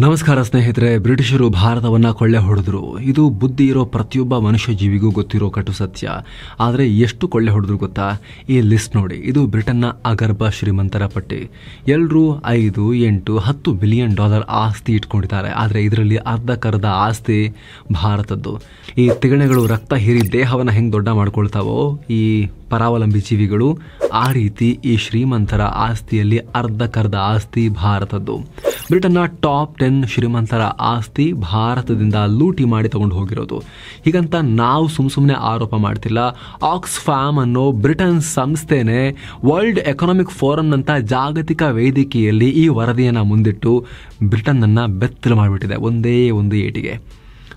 ನಮಸ್ಕಾರ ಸ್ನೇಹಿತರೆ. ಬ್ರಿಟಿಷರು ಭಾರತವನ್ನ ಕೊಳ್ಳೆ ಹೊಡೆದ್ರು. ಇದು ಬುದ್ಧಿ ಇರೋ ಪ್ರತಿಯೊಬ್ಬ ಮನುಷ್ಯ ಜೀವಿಗೂ ಗೊತ್ತಿರೋ ಕಟು ಸತ್ಯ. ಆದರೆ ಎಷ್ಟು ಕೊಳ್ಳೆ ಹೊಡೆದ್ರು ಗೊತ್ತಾ? ಈ ಲಿಸ್ಟ್ ನೋಡಿ. ಇದು ಬ್ರಿಟನ್ನ ಅಗರ್ಭ ಶ್ರೀಮಂತರ ಪಟ್ಟಿ. ಎಲ್ಲರೂ 5, 8, $10 ಬಿಲಿಯನ್ ಆಸ್ತಿ ಇಟ್ಕೊಂಡಿದ್ದಾರೆ. ಆದರೆ ಇದರಲ್ಲಿ ಅರ್ಧಕ್ಕರ್ಧ ಆಸ್ತಿ ಭಾರತದ್ದು. ಈ ತಿಗಣೆಗಳು ರಕ್ತ ಹೀರಿ ದೇಹವನ್ನು ಹೆಂಗೆ ದೊಡ್ಡ ಮಾಡ್ಕೊಳ್ತಾವೋ ಈ ಪರಾವಲಂಬಿ ಜೀವಿಗಳು, ಆ ರೀತಿ ಈ ಶ್ರೀಮಂತರ ಆಸ್ತಿಯಲ್ಲಿ ಅರ್ಧಕ್ಕರ್ಧ ಆಸ್ತಿ ಭಾರತದ್ದು. ಬ್ರಿಟನ್ನ ಟಾಪ್ 10 ಶ್ರೀಮಂತರ ಆಸ್ತಿ ಭಾರತದಿಂದ ಲೂಟಿ ಮಾಡಿ ತಗೊಂಡು ಹೋಗಿರೋದು. ಹೀಗಂತ ನಾವು ಸುಮ್ಮನೆ ಆರೋಪ ಮಾಡ್ತಿಲ್ಲ. ಆಕ್ಸ್ಫ್ಯಾಮ್ ಅನ್ನೋ ಬ್ರಿಟನ್ ಸಂಸ್ಥೆನೇ ವರ್ಲ್ಡ್ ಎಕನಾಮಿಕ್ ಫೋರಮ್ನಂಥ ಜಾಗತಿಕ ವೇದಿಕೆಯಲ್ಲಿ ಈ ವರದಿಯನ್ನು ಮುಂದಿಟ್ಟು ಬ್ರಿಟನ್ನನ್ನು ಬೆತ್ತಲು ಮಾಡಿಬಿಟ್ಟಿದೆ ಒಂದೇ ಒಂದು ಏಟಿಗೆ.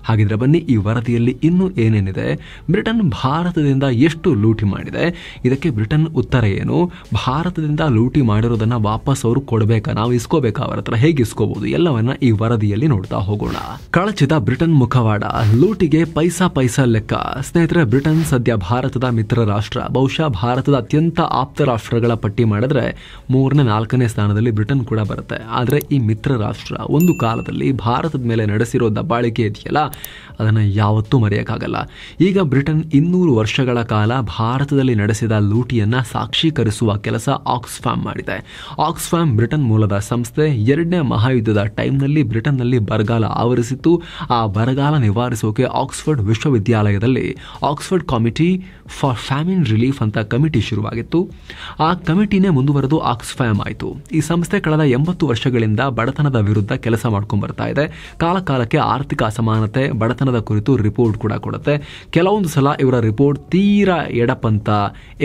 ಹಾಗಿದ್ರೆ ಬನ್ನಿ, ಈ ವರದಿಯಲ್ಲಿ ಇನ್ನೂ ಏನೇನಿದೆ, ಬ್ರಿಟನ್ ಭಾರತದಿಂದ ಎಷ್ಟು ಲೂಟಿ ಮಾಡಿದೆ, ಇದಕ್ಕೆ ಬ್ರಿಟನ್ ಉತ್ತರ ಏನು, ಭಾರತದಿಂದ ಲೂಟಿ ಮಾಡಿರೋದನ್ನು ವಾಪಸ್ ಅವರು ಕೊಡಬೇಕಾ, ನಾವು ಇಸ್ಕೋಬೇಕಾ, ಅವರ ಹತ್ರ ಹೇಗೆ ಇಸ್ಕೋಬಹುದು, ಎಲ್ಲವನ್ನ ಈ ವರದಿಯಲ್ಲಿ ನೋಡ್ತಾ ಹೋಗೋಣ. ಕಳಚಿದ ಬ್ರಿಟನ್ ಮುಖವಾಡ, ಲೂಟಿಗೆ ಪೈಸಾ ಲೆಕ್ಕ. ಸ್ನೇಹಿತರೆ, ಬ್ರಿಟನ್ ಸದ್ಯ ಭಾರತದ ಮಿತ್ರ ರಾಷ್ಟ್ರ. ಬಹುಶಃ ಭಾರತದ ಅತ್ಯಂತ ಆಪ್ತ ರಾಷ್ಟ್ರಗಳ ಪಟ್ಟಿ ಮಾಡಿದ್ರೆ 3ನೇ 4ನೇ ಸ್ಥಾನದಲ್ಲಿ ಬ್ರಿಟನ್ ಕೂಡ ಬರುತ್ತೆ. ಆದರೆ ಈ ಮಿತ್ರ ರಾಷ್ಟ್ರ ಒಂದು ಕಾಲದಲ್ಲಿ ಭಾರತದ ಮೇಲೆ ನಡೆಸಿರೋ ದಬ್ಬಾಳಿಕೆ ಇದೆಯಲ್ಲ, ಅದನ್ನು ಯಾವತ್ತೂ ಮರೆಯೋಕ್ಕಾಗಲ್ಲ. ಈಗ ಬ್ರಿಟನ್ 200 ವರ್ಷಗಳ ಕಾಲ ಭಾರತದಲ್ಲಿ ನಡೆಸಿದ ಲೂಟಿಯನ್ನು ಸಾಕ್ಷೀಕರಿಸುವ ಕೆಲಸ ಆಕ್ಸ್ಫ್ಯಾಮ್ ಮಾಡಿದೆ. ಆಕ್ಸ್ಫ್ಯಾಮ್ ಬ್ರಿಟನ್ ಮೂಲದ ಸಂಸ್ಥೆ. 2ನೇ ಮಹಾಯುದ್ಧದ ಟೈಮ್ನಲ್ಲಿ ಬ್ರಿಟನ್ನಲ್ಲಿ ಬರಗಾಲ ಆವರಿಸಿತ್ತು. ಆ ಬರಗಾಲ ನಿವಾರಿಸೋಕೆ ಆಕ್ಸ್ಫರ್ಡ್ ವಿಶ್ವವಿದ್ಯಾಲಯದಲ್ಲಿ Oxford committee for famine relief ಅಂತ ಕಮಿಟಿ ಶುರುವಾಗಿತ್ತು. ಆ ಕಮಿಟಿನೇ ಮುಂದುವರೆದು ಆಕ್ಸ್ಫ್ಯಾಮ್ ಆಯಿತು. ಈ ಸಂಸ್ಥೆ ಕಳೆದ 80 ವರ್ಷಗಳಿಂದ ಬಡತನದ ವಿರುದ್ಧ ಕೆಲಸ ಮಾಡ್ಕೊಂಡು ಬರ್ತಾ ಇದೆ. ಕಾಲಕಾಲಕ್ಕೆ ಆರ್ಥಿಕ ಅಸಮಾನತೆ, ಬಡತನದ ಕುರಿತು ರಿಪೋರ್ಟ್ ಕೂಡ ಕೊಡುತ್ತೆ. ಕೆಲವೊಂದು ಸಲ ಇವರ ರಿಪೋರ್ಟ್ ತೀರಾ ಎಡಪಂಥ,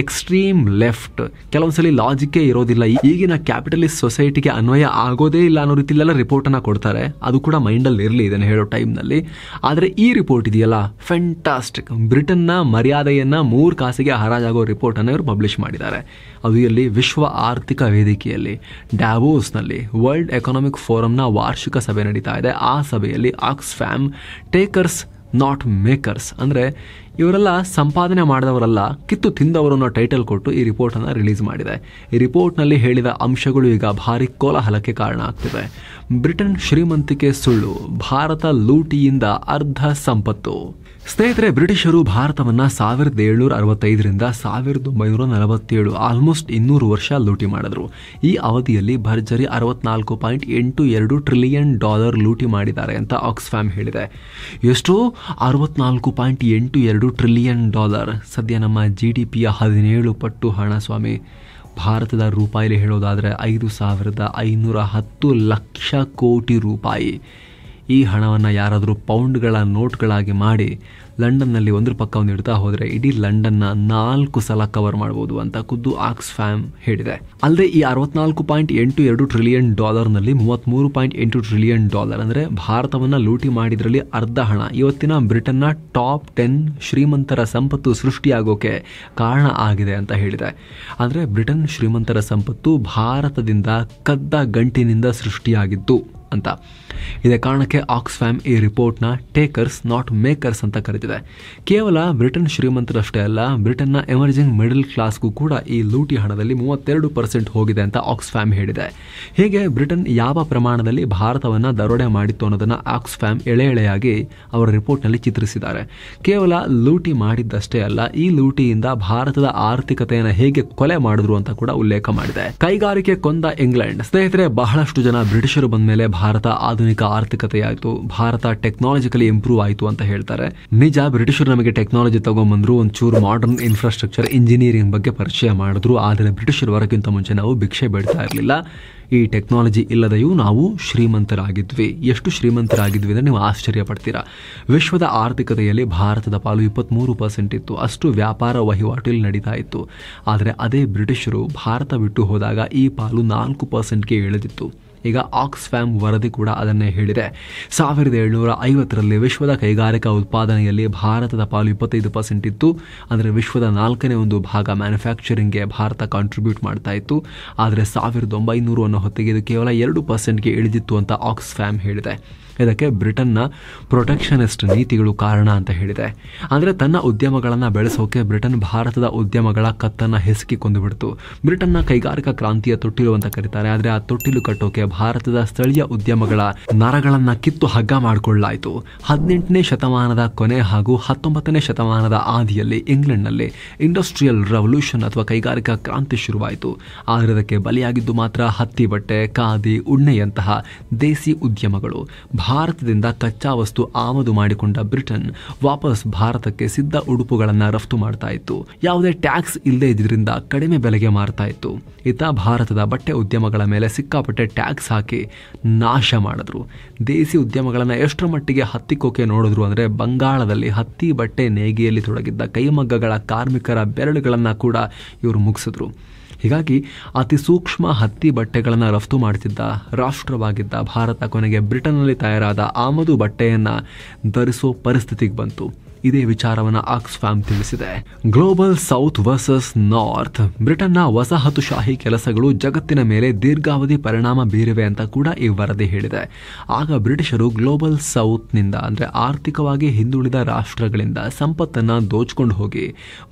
ಎಕ್ಸ್ಟ್ರೀಮ್ ಲೆಫ್ಟ್, ಕೆಲವೊಂದ್ಸಲಿ ಲಾಜಿಕ್ಕೇ ಇರೋದಿಲ್ಲ, ಈಗಿನ ಕ್ಯಾಪಿಟಲಿಸ್ಟ್ ಸೊಸೈಟಿಗೆ ಅನ್ವಯ ಆಗೋದೇ ಇಲ್ಲ ಅನ್ನೋ ರೀತಿಲೆಲ್ಲ ರಿಪೋರ್ಟನ್ನು ಕೊಡ್ತಾರೆ. ಅದು ಕೂಡ ಮೈಂಡಲ್ಲಿ ಇರಲಿ ಇದನ್ನು ಹೇಳೋ ಟೈಮ್ನಲ್ಲಿ. ಆದರೆ ಈ ರಿಪೋರ್ಟ್ ಇದೆಯಲ್ಲ, ಫ್ಯಾಂಟಾಸ್ಟಿಕ್. ಬ್ರಿಟನ್ನ ಮರ್ಯಾದೆಯನ್ನು 3 ಕಾಸಿಗೆ ಹರಾಜಾಗೋ ರಿಪೋರ್ಟನ್ನು ಇವರು ಪಬ್ಲಿಷ್ ಮಾಡಿದ್ದಾರೆ. ಅದು ಇಲ್ಲಿ ವಿಶ್ವ ಆರ್ಥಿಕ ವೇದಿಕೆಯಲ್ಲಿ ಡ್ಯಾವೋಸ್ನಲ್ಲಿ ವರ್ಲ್ಡ್ ಎಕನಾಮಿಕ್ ಫೋರಮ್ನ ವಾರ್ಷಿಕ ಸಭೆ ನಡೀತಾ ಇದೆ. ಆ ಸಭೆಯಲ್ಲಿ ಆಕ್ಸ್ಫ್ಯಾಮ್ ಟೇಕರ್ಸ್ ನಾಟ್ ಮೇಕರ್ಸ್, ಅಂದರೆ ಇವರೆಲ್ಲ ಸಂಪಾದನೆ ಮಾಡಿದವರಲ್ಲ, ಕಿತ್ತು ತಿಂದವರು ಅನ್ನೋ ಟೈಟಲ್ ಕೊಟ್ಟು ಈ ರಿಪೋರ್ಟನ್ನು ರಿಲೀಸ್ ಮಾಡಿದೆ. ಈ ರಿಪೋರ್ಟ್ನಲ್ಲಿ ಹೇಳಿದ ಅಂಶಗಳು ಈಗ ಭಾರಿ ಕೋಲಾಹಲಕ್ಕೆ ಕಾರಣ ಆಗ್ತಿವೆ. ಬ್ರಿಟನ್ ಶ್ರೀಮಂತಿಕೆ ಸುಳ್ಳು, ಭಾರತ ಲೂಟಿಯಿಂದ ಅರ್ಧ ಸಂಪತ್ತು. ಸ್ನೇಹಿತರೆ, ಬ್ರಿಟಿಷರು ಭಾರತವನ್ನ 1765ರಿಂದ 1947 ಆಲ್ಮೋಸ್ಟ್ 200 ವರ್ಷ ಲೂಟಿ ಮಾಡಿದ್ರು. ಈ ಅವಧಿಯಲ್ಲಿ ಭರ್ಜರಿ $64.82 ಟ್ರಿಲಿಯನ್ ಲೂಟಿ ಮಾಡಿದ್ದಾರೆ ಅಂತ ಆಕ್ಸ್ಫ್ಯಾಮ್ ಹೇಳಿದೆ. ಎಷ್ಟು? $64.82 ಟ್ರಿಲಿಯನ್. ಸದ್ಯ ನಮ್ಮ GDPಯ 17 ಪಟ್ಟು ಹಣ ಸ್ವಾಮಿ. ಭಾರತದ ರೂಪಾಯಿಲಿ ಹೇಳೋದಾದರೆ 5,510 ಲಕ್ಷ ಕೋಟಿ ರೂಪಾಯಿ. ಈ ಹಣವನ್ನು ಯಾರಾದರೂ ಪೌಂಡ್ಗಳ ನೋಟ್ಗಳಾಗಿ ಮಾಡಿ ಲಂಡನ್ನಲ್ಲಿ ಒಂದ್ರ ಪಕ್ಕ ಒಂದು ಇಡ್ತಾ ಹೋದರೆ ಇಡೀ ಲಂಡನ್ನ 4 ಸಲ ಕವರ್ ಮಾಡ್ಬೋದು ಅಂತ ಖುದ್ದು ಆಕ್ಸ್ಫ್ಯಾಮ್ ಹೇಳಿದೆ. ಅಲ್ಲದೆ ಈ $64.82 ಟ್ರಿಲಿಯನ್ ನಲ್ಲಿ $33.8 ಟ್ರಿಲಿಯನ್ ಅಂದರೆ ಭಾರತವನ್ನು ಲೂಟಿ ಮಾಡಿದ್ರಲ್ಲಿ ಅರ್ಧ ಹಣ ಇವತ್ತಿನ ಬ್ರಿಟನ್ನ ಟಾಪ್ 10 ಶ್ರೀಮಂತರ ಸಂಪತ್ತು ಸೃಷ್ಟಿಯಾಗೋಕೆ ಕಾರಣ ಆಗಿದೆ ಅಂತ ಹೇಳಿದೆ. ಅಂದರೆ ಬ್ರಿಟನ್ ಶ್ರೀಮಂತರ ಸಂಪತ್ತು ಭಾರತದಿಂದ ಕದ್ದ ಗಂಟಿನಿಂದ ಸೃಷ್ಟಿಯಾಗಿತ್ತು ಅಂತ. ಇದೇ ಕಾರಣಕ್ಕೆ ಆಕ್ಸ್ಫ್ಯಾಮ್ ಈ ರಿಪೋರ್ಟ್ನ ಟೇಕರ್ಸ್ ನಾಟ್ ಮೇಕರ್ಸ್ ಅಂತ ಕರೀತಿದೆ. ಕೇವಲ ಬ್ರಿಟನ್ ಶ್ರೀಮಂತರಷ್ಟೇ ಅಲ್ಲ, ಬ್ರಿಟನ್ನ ಎಮರ್ಜಿಂಗ್ ಮಿಡಲ್ ಕ್ಲಾಸ್ಗೂ ಕೂಡ ಈ ಲೂಟಿ ಹಣದಲ್ಲಿ 32% ಹೋಗಿದೆ ಅಂತ ಆಕ್ಸ್ಫ್ಯಾಮ್ ಹೇಳಿದೆ. ಹೀಗೆ ಬ್ರಿಟನ್ ಯಾವ ಪ್ರಮಾಣದಲ್ಲಿ ಭಾರತವನ್ನು ದರೋಡೆ ಮಾಡಿತ್ತು ಅನ್ನೋದನ್ನು ಆಕ್ಸ್ಫ್ಯಾಮ್ ಎಳೆಯಾಗಿ ಅವರ ರಿಪೋರ್ಟ್ನಲ್ಲಿ ಚಿತ್ರಿಸಿದ್ದಾರೆ. ಕೇವಲ ಲೂಟಿ ಮಾಡಿದ್ದಷ್ಟೇ ಅಲ್ಲ, ಈ ಲೂಟಿಯಿಂದ ಭಾರತದ ಆರ್ಥಿಕತೆಯನ್ನು ಹೇಗೆ ಕೊಲೆ ಮಾಡಿದ್ರು ಅಂತ ಕೂಡ ಉಲ್ಲೇಖ ಮಾಡಿದೆ. ಕೈಗಾರಿಕೆ ಕೊಂದ ಇಂಗ್ಲೆಂಡ್. ಸ್ನೇಹಿತರೆ, ಬಹಳಷ್ಟು ಜನ ಬ್ರಿಟಿಷರು ಬಂದ ಮೇಲೆ ಭಾರತ ಆಧುನಿಕ ಆರ್ಥಿಕತೆಯಾಯಿತು, ಭಾರತ ಟೆಕ್ನಾಲಜಿಕಲಿ ಇಂಪ್ರೂವ್ ಆಯಿತು ಅಂತ ಹೇಳ್ತಾರೆ. ನಿಜ, ಬ್ರಿಟಿಷರು ನಮಗೆ ಟೆಕ್ನಾಲಜಿ ತಗೊಂಡ್ಬಂದ್ರು, ಒಂಚೂರು ಮಾಡರ್ನ್ ಇನ್ಫ್ರಾಸ್ಟ್ರಕ್ಚರ್ ಇಂಜಿನಿಯರಿಂಗ್ ಬಗ್ಗೆ ಪರಿಚಯ ಮಾಡಿದ್ರು. ಆದರೆ ಬ್ರಿಟಿಷರು ಬರೋಕ್ಕಿಂತ ಮುಂಚೆ ನಾವು ಭಿಕ್ಷೆ ಬೇಡ್ತಾ ಇರಲಿಲ್ಲ. ಈ ಟೆಕ್ನಾಲಜಿ ಇಲ್ಲದೆಯೂ ನಾವು ಶ್ರೀಮಂತರಾಗಿದ್ವಿ. ಎಷ್ಟು ಶ್ರೀಮಂತರಾಗಿದ್ವಿ ಅಂದರೆ ನೀವು ಆಶ್ಚರ್ಯ ಪಡ್ತೀರಾ. ವಿಶ್ವದ ಆರ್ಥಿಕತೆಯಲ್ಲಿ ಭಾರತದ ಪಾಲು 23% ಇತ್ತು. ಅಷ್ಟು ವ್ಯಾಪಾರ ವಹಿವಾಟು ಇಲ್ಲಿ ನಡೀತಾ ಇತ್ತು. ಆದರೆ ಅದೇ ಬ್ರಿಟಿಷರು ಭಾರತ ಬಿಟ್ಟು ಹೋದಾಗ ಈ ಪಾಲು 4%ಗೆ ಇಳಿದಿತ್ತು. ಈಗ ಆಕ್ಸ್ಫ್ಯಾಮ್ ವರದಿ ಕೂಡ ಅದನ್ನೇ ಹೇಳಿದೆ. 1750ರಲ್ಲಿ ವಿಶ್ವದ ಕೈಗಾರಿಕಾ ಉತ್ಪಾದನೆಯಲ್ಲಿ ಭಾರತದ ಪಾಲು 25% ಇತ್ತು. ಅಂದರೆ ವಿಶ್ವದ 4ನೇ ಒಂದು ಭಾಗ ಮ್ಯಾನುಫ್ಯಾಕ್ಚರಿಂಗ್ಗೆ ಭಾರತ ಕಾಂಟ್ರಿಬ್ಯೂಟ್ ಮಾಡ್ತಾ ಇತ್ತು. ಆದರೆ 1900 ಅನ್ನೋ ಹೊತ್ತಿಗೆ ಇದು ಕೇವಲ 2%ಗೆ ಇಳಿದಿತ್ತು ಅಂತ ಆಕ್ಸ್ಫ್ಯಾಮ್ ಹೇಳಿದೆ. ಇದಕ್ಕೆ ಬ್ರಿಟನ್ನ ಪ್ರೊಟೆಕ್ಷನಿಸ್ಟ್ ನೀತಿಗಳು ಕಾರಣ ಅಂತ ಹೇಳಿದೆ. ಅಂದರೆ ತನ್ನ ಉದ್ಯಮಗಳನ್ನು ಬೆಳೆಸೋಕೆ ಬ್ರಿಟನ್ ಭಾರತದ ಉದ್ಯಮಗಳ ಕತ್ತನ್ನು ಹಿಸುಕಿಕೊಂಡು ಬಿಡ್ತು. ಬ್ರಿಟನ್ನ ಕೈಗಾರಿಕಾ ಕ್ರಾಂತಿಯ ತೊಟ್ಟಿಲು ಅಂತ ಕರೀತಾರೆ. ಆದರೆ ಆ ತೊಟ್ಟಿಲು ಕಟ್ಟೋಕೆ ಭಾರತದ ಸ್ಥಳೀಯ ಉದ್ಯಮಗಳ ನರಗಳನ್ನ ಕಿತ್ತು ಹಗ್ಗ ಮಾಡಿಕೊಳ್ಳಲಾಯಿತು. 18ನೇ ಶತಮಾನದ ಕೊನೆ ಹಾಗೂ 19ನೇ ಶತಮಾನದ ಆದಿಯಲ್ಲಿ ಇಂಗ್ಲೆಂಡ್ನಲ್ಲಿ ಇಂಡಸ್ಟ್ರಿಯಲ್ ರೆವಲ್ಯೂಷನ್ ಅಥವಾ ಕೈಗಾರಿಕಾ ಕ್ರಾಂತಿ ಶುರುವಾಯಿತು. ಆದರೆ ಅದಕ್ಕೆ ಬಲಿಯಾಗಿದ್ದು ಮಾತ್ರ ಹತ್ತಿ ಬಟ್ಟೆ, ಖಾದಿ, ಉಣ್ಣೆಯಂತಹ ದೇಸಿ ಉದ್ಯಮಗಳು. ಭಾರತದಿಂದ ಕಚ್ಚಾ ವಸ್ತು ಆಮದು ಮಾಡಿಕೊಂಡ ಬ್ರಿಟನ್ ವಾಪಸ್ ಭಾರತಕ್ಕೆ ಸಿದ್ಧ ಉಡುಪುಗಳನ್ನು ರಫ್ತು ಮಾಡ್ತಾ ಇತ್ತು. ಯಾವುದೇ ಟ್ಯಾಕ್ಸ್ ಇಲ್ಲದೆ ಇದರಿಂದ ಕಡಿಮೆ ಬೆಲೆಗೆ ಮಾರ್ತಾ ಇತ್ತು. ಇತ್ತ ಭಾರತದ ಬಟ್ಟೆ ಉದ್ಯಮಗಳ ಮೇಲೆ ಸಿಕ್ಕಾಪಟ್ಟೆ ಟ್ಯಾಕ್ಸ್ ಹಾಕಿ ನಾಶ ಮಾಡಿದ್ರು. ದೇಸಿ ಉದ್ಯಮಗಳನ್ನು ಎಷ್ಟರ ಮಟ್ಟಿಗೆ ಹತ್ತಿಕ್ಕೋಕೆ ನೋಡಿದ್ರು ಅಂದರೆ ಬಂಗಾಳದಲ್ಲಿ ಹತ್ತಿ ಬಟ್ಟೆ ನೇಯ್ಗೆಯಲ್ಲಿ ತೊಡಗಿದ್ದ ಕೈಮಗ್ಗಗಳ ಕಾರ್ಮಿಕರ ಬೆರಳುಗಳನ್ನು ಕೂಡ ಇವರು ಮುಗಿಸಿದ್ರು. ಹೀಗಾಗಿ ಅತಿ ಸೂಕ್ಷ್ಮ ಹತ್ತಿ ಬಟ್ಟೆಗಳನ್ನು ರಫ್ತು ಮಾಡುತ್ತಿದ್ದ ರಾಷ್ಟ್ರವಾಗಿದ್ದ ಭಾರತ ಕೊನೆಗೆ ಬ್ರಿಟನ್ನಲ್ಲಿ ತಯಾರಾದ ಆಮದು ಬಟ್ಟೆಯನ್ನು ಧರಿಸೋ ಪರಿಸ್ಥಿತಿಗೆ ಬಂತು. ಇದೇ ವಿಚಾರವನ್ನು ಆಕ್ಸ್ಫ್ಯಾಮ್ ತಿಳಿಸಿದೆ. Global south versus north. ಬ್ರಿಟನ್ನ ವಸಾಹತುಶಾಹಿ ಕೆಲಸಗಳು ಜಗತ್ತಿನ ಮೇಲೆ ದೀರ್ಘಾವಧಿ ಪರಿಣಾಮ ಬೀರಿವೆ ಅಂತ ಕೂಡ ಈ ವರದಿ ಹೇಳಿದೆ. ಆಗ ಬ್ರಿಟಿಷರು ಗ್ಲೋಬಲ್ ಸೌತ್ನಿಂದ ಅಂದರೆ ಆರ್ಥಿಕವಾಗಿ ಹಿಂದುಳಿದ ರಾಷ್ಟ್ರಗಳಿಂದ ಸಂಪತ್ತನ್ನು ದೋಚ್ಕೊಂಡು ಹೋಗಿ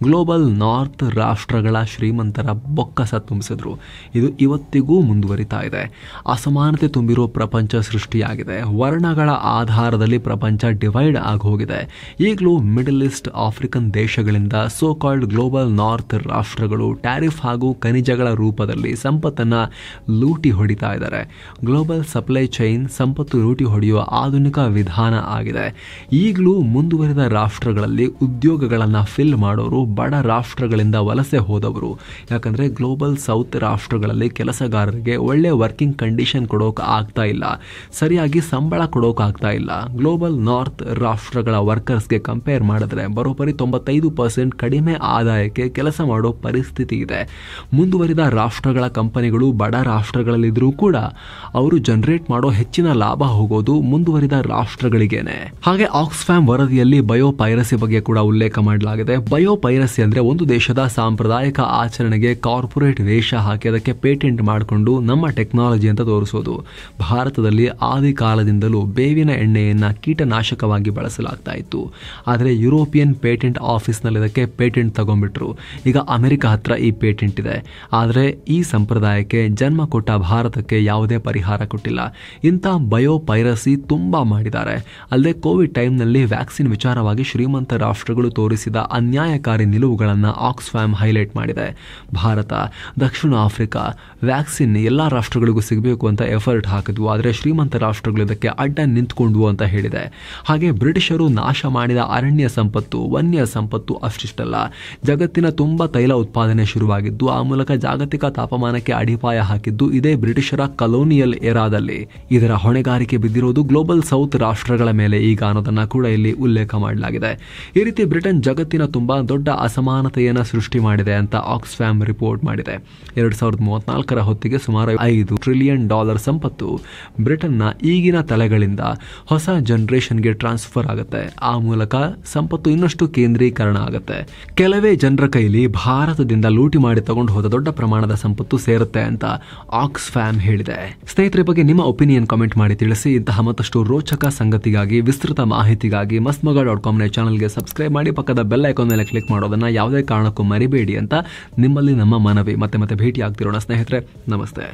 ಗ್ಲೋಬಲ್ ನಾರ್ತ್ ರಾಷ್ಟ್ರಗಳ ಶ್ರೀಮಂತರ ಬೊಕ್ಕಸ ತುಂಬಿಸಿದ್ರು. ಇದು ಇವತ್ತಿಗೂ ಮುಂದುವರಿತಾ ಇದೆ. ಅಸಮಾನತೆ ತುಂಬಿರೋ ಪ್ರಪಂಚ ಸೃಷ್ಟಿಯಾಗಿದೆ. ವರ್ಣಗಳ ಆಧಾರದಲ್ಲಿ ಪ್ರಪಂಚ ಡಿವೈಡ್ ಆಗಿ ಹೋಗಿದೆ. ಈಗಲೂ ಮಿಡಲ್ ಈಸ್ಟ್, ಆಫ್ರಿಕನ್ ದೇಶಗಳಿಂದ ಸೋ ಕಾಲ್ಡ್ ಗ್ಲೋಬಲ್ ನಾರ್ತ್ ರಾಷ್ಟ್ರಗಳು ಟ್ಯಾರಿಫ್ ಹಾಗೂ ಖನಿಜಗಳ ರೂಪದಲ್ಲಿ ಸಂಪತ್ತನ್ನು ಲೂಟಿ ಹೊಡಿತಾ ಇದ್ದಾರೆ. ಗ್ಲೋಬಲ್ ಸಪ್ಲೈ ಚೈನ್ ಸಂಪತ್ತು ಲೂಟಿ ಹೊಡೆಯುವ ಆಧುನಿಕ ವಿಧಾನ ಆಗಿದೆ. ಈಗಲೂ ಮುಂದುವರಿದ ರಾಷ್ಟ್ರಗಳಲ್ಲಿ ಉದ್ಯೋಗಗಳನ್ನು ಫಿಲ್ ಮಾಡೋರು ಬಡ ರಾಷ್ಟ್ರಗಳಿಂದ ವಲಸೆ ಹೋದವರು. ಯಾಕಂದರೆ ಗ್ಲೋಬಲ್ ಸೌತ್ ರಾಷ್ಟ್ರಗಳಲ್ಲಿ ಕೆಲಸಗಾರರಿಗೆ ಒಳ್ಳೆ ವರ್ಕಿಂಗ್ ಕಂಡೀಷನ್ ಕೊಡೋಕೆ ಆಗ್ತಾ ಇಲ್ಲ, ಸರಿಯಾಗಿ ಸಂಬಳ ಕೊಡೋಕೆ ಆಗ್ತಾ ಇಲ್ಲ. ಗ್ಲೋಬಲ್ ನಾರ್ತ್ ರಾಷ್ಟ್ರಗಳ ವರ್ಕರ್ಸ್ಗೆ ಕಂಪೇರ್ ಮಾಡಿದ್ರೆ ಬರೋಬ್ಬರಿ 95% ಕಡಿಮೆ ಆದಾಯಕ್ಕೆ ಕೆಲಸ ಮಾಡೋ ಪರಿಸ್ಥಿತಿ ಇದೆ. ಮುಂದುವರಿದ ರಾಷ್ಟ್ರಗಳ ಕಂಪನಿಗಳು ಬಡ ರಾಷ್ಟ್ರಗಳಲ್ಲಿದ್ದರೂ ಕೂಡ ಅವರು ಜನರೇಟ್ ಮಾಡೋ ಹೆಚ್ಚಿನ ಲಾಭ ಹೋಗೋದು ಮುಂದುವರಿದ ರಾಷ್ಟ್ರಗಳಿಗೇನೆ. ಹಾಗೆ ಆಕ್ಸ್ಫ್ಯಾಮ್ ವರದಿಯಲ್ಲಿ ಬಯೋಪೈರಸಿ ಬಗ್ಗೆ ಕೂಡ ಉಲ್ಲೇಖ ಮಾಡಲಾಗಿದೆ. ಬಯೋಪೈರಸಿ ಅಂದ್ರೆ ಒಂದು ದೇಶದ ಸಾಂಪ್ರದಾಯಿಕ ಆಚರಣೆಗೆ ಕಾರ್ಪೊರೇಟ್ ವೇಷ ಹಾಕಿ ಅದಕ್ಕೆ ಪೇಟೆಂಟ್ ಮಾಡಿಕೊಂಡು ನಮ್ಮ ಟೆಕ್ನಾಲಜಿ ಅಂತ ತೋರಿಸೋದು. ಭಾರತದಲ್ಲಿ ಆದಿ ಕಾಲದಿಂದಲೂ ಬೇವಿನ ಎಣ್ಣೆಯನ್ನ ಕೀಟನಾಶಕವಾಗಿ ಬಳಸಲಾಗ್ತಾ ಇತ್ತು. ಆದರೆ ಯುರೋಪಿಯನ್ ಪೇಟೆಂಟ್ ಆಫೀಸ್ನಲ್ಲಿ ಇದಕ್ಕೆ ಪೇಟೆಂಟ್ ತಗೊಂಡ್ಬಿಟ್ರು. ಈಗ ಅಮೆರಿಕ ಹತ್ರ ಈ ಪೇಟೆಂಟ್ ಇದೆ. ಆದರೆ ಈ ಸಂಪ್ರದಾಯಕ್ಕೆ ಜನ್ಮ ಕೊಟ್ಟ ಭಾರತಕ್ಕೆ ಯಾವುದೇ ಪರಿಹಾರ ಕೊಟ್ಟಿಲ್ಲ. ಇಂಥ ಬಯೋಪೈರಸಿ ತುಂಬಾ ಮಾಡಿದ್ದಾರೆ. ಅಲ್ಲದೆ ಕೋವಿಡ್ ಟೈಮ್ನಲ್ಲಿ ವ್ಯಾಕ್ಸಿನ್ ವಿಚಾರವಾಗಿ ಶ್ರೀಮಂತ ರಾಷ್ಟ್ರಗಳು ತೋರಿಸಿದ ಅನ್ಯಾಯಕಾರಿ ನಿಲುವುಗಳನ್ನು ಆಕ್ಸ್ಫ್ಯಾಮ್ ಹೈಲೈಟ್ ಮಾಡಿದೆ. ಭಾರತ, ದಕ್ಷಿಣ ಆಫ್ರಿಕಾ ವ್ಯಾಕ್ಸಿನ್ ಎಲ್ಲ ರಾಷ್ಟ್ರಗಳಿಗೂ ಸಿಗಬೇಕು ಅಂತ ಎಫರ್ಟ್ ಹಾಕಿದ್ವು. ಆದರೆ ಶ್ರೀಮಂತ ರಾಷ್ಟ್ರಗಳು ಇದಕ್ಕೆ ಅಡ್ಡ ನಿಂತ್ಕೊಂಡ್ವು ಅಂತ ಹೇಳಿದೆ. ಹಾಗೆ ಬ್ರಿಟಿಷರು ನಾಶ ಮಾಡಿದ ಅರಣ್ಯ ಸಂಪತ್ತು, ವನ್ಯ ಸಂಪತ್ತು ಅಷ್ಟಿಷ್ಟಲ್ಲ. ಜಗತ್ತಿನ ತುಂಬ ತೈಲ ಉತ್ಪಾದನೆ ಶುರುವಾಗಿದ್ದು ಆ ಮೂಲಕ ಜಾಗತಿಕ ತಾಪಮಾನಕ್ಕೆ ಅಡಿಪಾಯ ಹಾಕಿದ್ದು ಇದೇ ಬ್ರಿಟಿಷರ ಕಲೋನಿಯಲ್ ಎರಾದಲ್ಲಿ. ಇದರ ಹೊಣೆಗಾರಿಕೆ ಬಿದ್ದಿರೋದು ಗ್ಲೋಬಲ್ ಸೌತ್ ರಾಷ್ಟ್ರಗಳ ಮೇಲೆ ಈಗ ಅನ್ನೋದನ್ನ ಕೂಡ ಇಲ್ಲಿ ಉಲ್ಲೇಖ ಮಾಡಲಾಗಿದೆ. ಈ ರೀತಿ ಬ್ರಿಟನ್ ಜಗತ್ತಿನ ತುಂಬಾ ದೊಡ್ಡ ಅಸಮಾನತೆಯನ್ನು ಸೃಷ್ಟಿ ಮಾಡಿದೆ ಅಂತ ಆಕ್ಸ್ಫ್ಯಾಮ್ ರಿಪೋರ್ಟ್ ಮಾಡಿದೆ. 2034ರ ಹೊತ್ತಿಗೆ ಸುಮಾರು $5 ಟ್ರಿಲಿಯನ್ ಸಂಪತ್ತು ಬ್ರಿಟನ್ನ ಈಗಿನ ತಲೆಗಳಿಂದ ಹೊಸ ಜನರೇಷನ್ಗೆ ಟ್ರಾನ್ಸ್ಫರ್ ಆಗುತ್ತೆ. ಆ ಮೂಲಕ ಸಂಪತ್ತು ಇನ್ನಷ್ಟು ಕೇಂದ್ರೀಕರಣ ಆಗುತ್ತೆ. ಕೆಲವೇ ಜನರ ಕೈಲಿ ಭಾರತದಿಂದ ಲೂಟಿ ಮಾಡಿ ತಗೊಂಡು ಹೋದ ದೊಡ್ಡ ಪ್ರಮಾಣದ ಸಂಪತ್ತು ಸೇರುತ್ತೆ ಅಂತ ಆಕ್ಸ್ಫ್ಯಾಮ್ ಹೇಳಿದೆ. ಸ್ನೇಹಿತರೆ, ಬಗ್ಗೆ ನಿಮ್ಮ ಒಪಿನಿಯನ್ ಕಾಮೆಂಟ್ ಮಾಡಿ ತಿಳಿಸಿ. ಇಂತಹ ಮತ್ತಷ್ಟು ರೋಚಕ ಸಂಗತಿಗಾಗಿ, ವಿಸ್ತೃತ ಮಾಹಿತಿಗಾಗಿ mastmag.com ಚಾನಲ್ಗೆ ಸಬ್ಸ್ಕ್ರೈಬ್ ಮಾಡಿ, ಪಕ್ಕದ ಬೆಲ್ ಐಕಾನ್ ಮೇಲೆ ಕ್ಲಿಕ್ ಮಾಡೋದನ್ನ ಯಾವುದೇ ಕಾರಣಕ್ಕೂ ಮರಿಬೇಡಿ ಅಂತ ನಿಮ್ಮಲ್ಲಿ ನಮ್ಮ ಮನವಿ. ಮತ್ತೆ ಭೇಟಿ ಆಗ್ತಿರೋಣ ಸ್ನೇಹಿತರೆ. ನಮಸ್ತೆ.